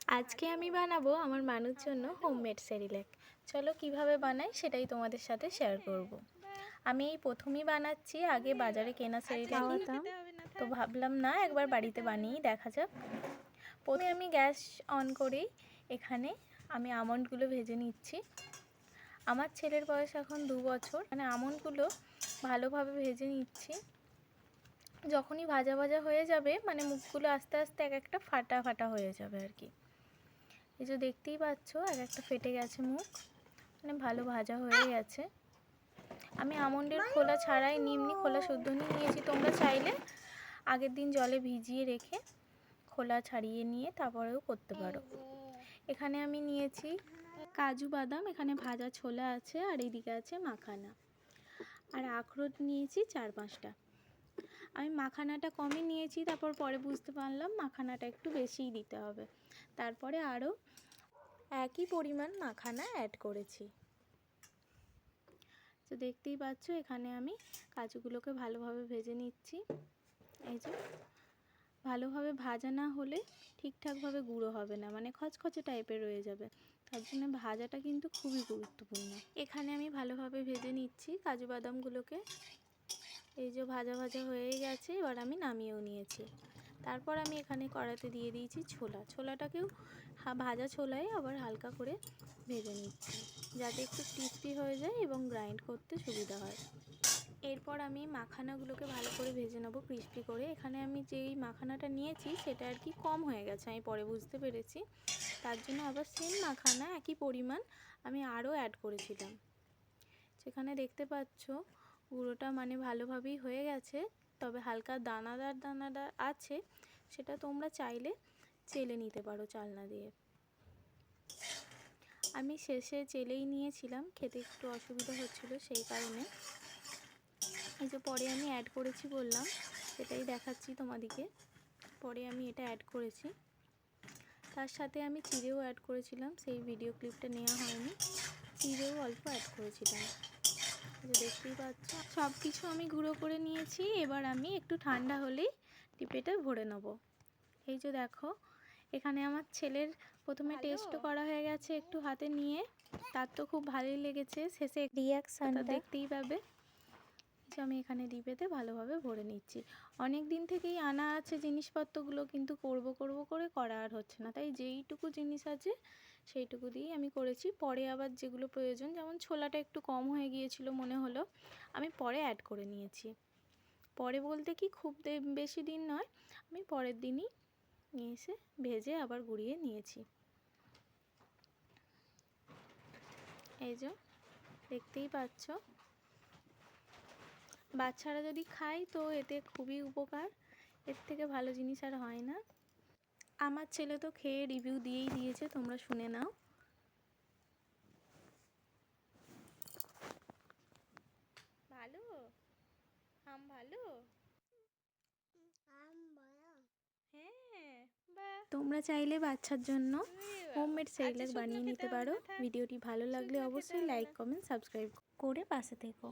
আজকে আমি বানাবো আমার মানুষ জন্য হোমমেড সেরিল্যাক। চলো কিভাবে বানাই সেটাই তোমাদের সাথে শেয়ার করব। আমি এই প্রথমেই বানাচ্ছি, আগে বাজারে কেনা সেরিল্যাক খাওয়াতাম, তো ভাবলাম না একবার বাড়িতে বানিয়েই দেখা যাক। প্রথমে আমি গ্যাস অন করেই এখানে আমি আমন্ডগুলো ভেজে নিচ্ছি। আমার ছেলের বয়স এখন 2 বছর, মানে আমন্ডগুলো ভালোভাবে ভেজে নিচ্ছি। যখনই ভাজা ভাজা হয়ে যাবে, মানে মুখগুলো আস্তে আস্তে এক একটা ফাটা ফাটা হয়ে যাবে আর কি। এই যে দেখতেই পাচ্ছ এক একটা ফেটে গেছে মুখ, মানে ভালো ভাজা হয়ে গেছে। আমি আমন্ডের খোলা ছাড়াই এমনি খোলা শুদ্ধ নিয়েছি। তোমরা চাইলে আগের দিন জলে ভিজিয়ে রেখে খোলা ছাড়িয়ে নিয়ে তারপরেও করতে পারো। এখানে আমি নিয়েছি কাজু বাদাম, এখানে ভাজা ছোলা আছে, আর এদিকে আছে মাখানা, আর আখরোট নিয়েছি 4-5টা। আমি মাখানাটা কমই নিয়েছি, তারপর পরে বুঝতে পারলাম মাখানাটা একটু বেশিই দিতে হবে। তারপরে আরও একই পরিমাণ মাখানা অ্যাড করেছি। তো দেখতেই পাচ্ছ এখানে আমি কাজুগুলোকে ভালোভাবে ভেজে নিচ্ছি। এই যে ভালোভাবে ভাজা না হলে ঠিকঠাকভাবে গুঁড়ো হবে না, মানে খচখচে টাইপের রয়ে যাবে। তার জন্য ভাজাটা কিন্তু খুবই গুরুত্বপূর্ণ। এখানে আমি ভালোভাবে ভেজে নিচ্ছি কাজু বাদামগুলোকে। এই যে ভাজা ভাজা হয়ে গেছে, এবার আমি নামিয়েও নিয়েছি। তারপর আমি এখানে কড়াতে দিয়ে দিয়েছি ছোলাটাকেও ভাজা ছোলায় আবার হালকা করে ভেজে নিচ্ছি, যাতে একটু ক্রিস্পি হয়ে যায় এবং গ্রাইন্ড করতে সুবিধা হয়। এরপর আমি মাখানাগুলোকে ভালো করে ভেজে নেবো ক্রিস্পি করে। এখানে আমি যেই মাখানাটা নিয়েছি সেটা আর কি কম হয়ে গেছে, আমি পরে বুঝতে পেরেছি। তার জন্য আবার সেম মাখানা একই পরিমাণ আমি আরও অ্যাড করেছিলাম। সেখানে দেখতে পাচ্ছ গুঁড়োটা মানে ভালোভাবেই হয়ে গেছে, তবে হালকা দানাদার আছে, সেটা তোমরা চাইলে চেলে নিতে পারো চালনা দিয়ে। আমি শেষে চেলেই নিয়েছিলাম, খেতে একটু অসুবিধা হচ্ছিল সেই কারণে। এই যে পরে আমি অ্যাড করেছি বললাম, সেটাই দেখাচ্ছি তোমাদেরকে। পরে আমি এটা অ্যাড করেছি, তার সাথে আমি চিড়েও অ্যাড করেছিলাম, সেই ভিডিও ক্লিপটা নেওয়া হয়নি। চিড়েও অল্প অ্যাড করেছিলাম। যে দেখতেই পাচ্ছ সব কিছু আমি গুঁড়ো করে নিয়েছি। এবার আমি একটু ঠান্ডা হলেই টিপেটা ভরে নেব। এই যে দেখো এখানে আমার ছেলের প্রথমে টেস্ট করা হয়ে গেছে একটু হাতে নিয়ে, তার তো খুব ভালোই লেগেছে। শেষে রিয়াকশনটা দেখতেই পাবে। যে আমি এখানে ডিপেতে ভালোভাবে ভরে নিচ্ছি। অনেক দিন থেকেই আনা আছে জিনিসপত্রগুলো, কিন্তু করব করে করা আর হচ্ছে না, তাই যেইটুকু জিনিস আছে সেইটুকু দিয়েই আমি করেছি। পরে আবার যেগুলো প্রয়োজন, যেমন ছোলাটা একটু কম হয়ে গিয়েছিল মনে হলো, আমি পরে অ্যাড করে নিয়েছি। পরে বলতে কি খুব বেশি দিন নয়, আমি পরের দিনই নিয়ে এসে ভেজে আবার গুঁড়িয়ে নিয়েছি। এই যে দেখতেই পাচ্ছ, বাচ্চারা যদি খায় তো এতে খুবই উপকার, এর থেকে ভালো জিনিস আর হয় না। আমার ছেলে তো খেয়ে রিভিউ দিয়েই দিয়েছে, তোমরা শুনে নাও। ভালো আম, ভালো হ্যাঁ। তোমরা চাইলে বাচ্চার জন্য হোমমেড সেরিল্যাক বানিয়ে নিতে পারো। ভিডিওটি ভালো লাগলে অবশ্যই লাইক, কমেন্ট, সাবস্ক্রাইব করে পাশে থেকো।